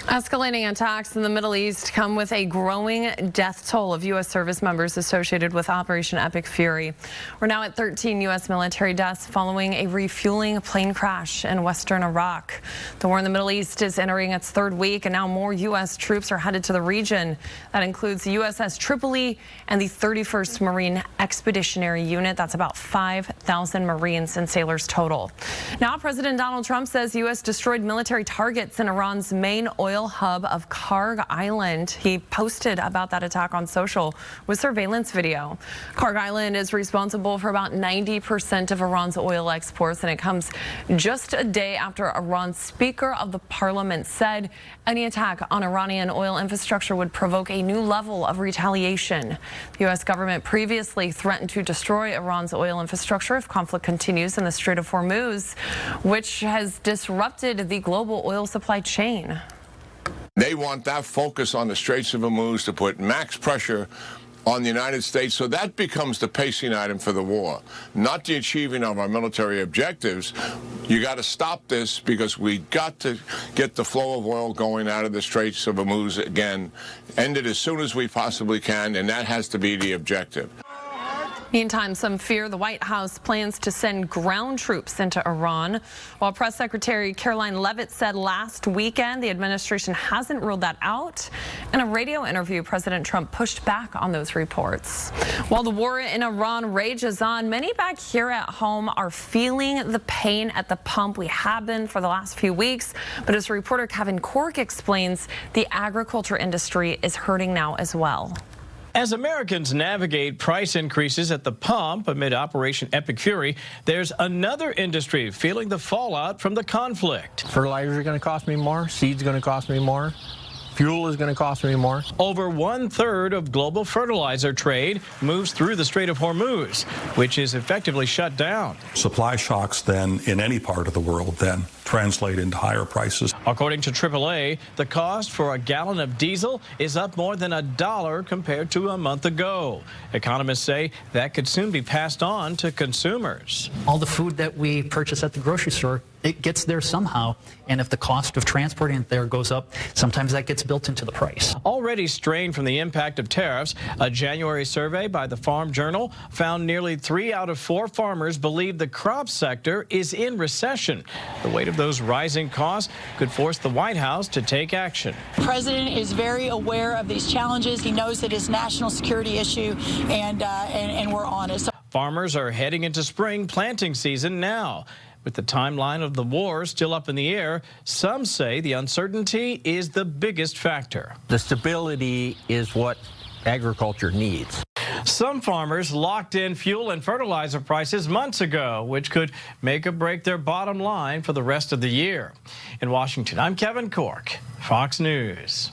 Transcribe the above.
Escalating attacks in the Middle East come with a growing death toll of U.S. service members associated with Operation Epic Fury. We're now at 13 U.S. military deaths following a refueling plane crash in western Iraq. The war in the Middle East is entering its third week, and now more U.S. troops are headed to the region. That includes the USS Tripoli and the 31st Marine Expeditionary Unit. That's about 5,000 Marines and sailors total. Now, President Donald Trump says the U.S. destroyed military targets in Iran's main oil hub of Kharg Island. He posted about that attack on social with surveillance video. Kharg Island is responsible for about 90% of Iran's oil exports, and it comes just a day after Iran's Speaker of the Parliament said any attack on Iranian oil infrastructure would provoke a new level of retaliation. The U.S. government previously threatened to destroy Iran's oil infrastructure if conflict continues in the Strait of Hormuz, which has disrupted the global oil supply chain. They want that focus on the Straits of Hormuz to put max pressure on the United States, so that becomes the pacing item for the war, not the achieving of our military objectives. You got to stop this because we got to get the flow of oil going out of the Straits of Hormuz again, end it as soon as we possibly can, and that has to be the objective. Meantime, some fear the White House plans to send ground troops into Iran. While Press Secretary Caroline Leavitt said last weekend the administration hasn't ruled that out. In a radio interview, President Trump pushed back on those reports. While the war in Iran rages on, many back here at home are feeling the pain at the pump. We have been for the last few weeks. But as reporter Kevin Cork explains, the agriculture industry is hurting now as well. As Americans navigate price increases at the pump amid Operation Epic Fury, there's another industry feeling the fallout from the conflict. Fertilizers are going to cost me more, seeds going to cost me more, fuel is going to cost me more. Over 1/3 of global fertilizer trade moves through the Strait of Hormuz, which is effectively shut down. Supply shocks then in any part of the world then translate into higher prices. According to AAA, the cost for a gallon of diesel is up more than $1 compared to a month ago. Economists say that could soon be passed on to consumers. All the food that we purchase at the grocery store, it gets there somehow, and if the cost of transporting it there goes up, sometimes that gets built into the price. Already strained from the impact of tariffs, a January survey by the Farm Journal found nearly 3 out of 4 farmers believe the crop sector is in recession. The weight of those rising costs could force the White House to take action. The president is very aware of these challenges. He knows that it's a national security issue, and we're on it. Farmers are heading into spring planting season now. With the timeline of the war still up in the air, some say the uncertainty is the biggest factor. The stability is what agriculture needs. Some farmers locked in fuel and fertilizer prices months ago, which could make or break their bottom line for the rest of the year. In Washington, I'm Kevin Cork, Fox News.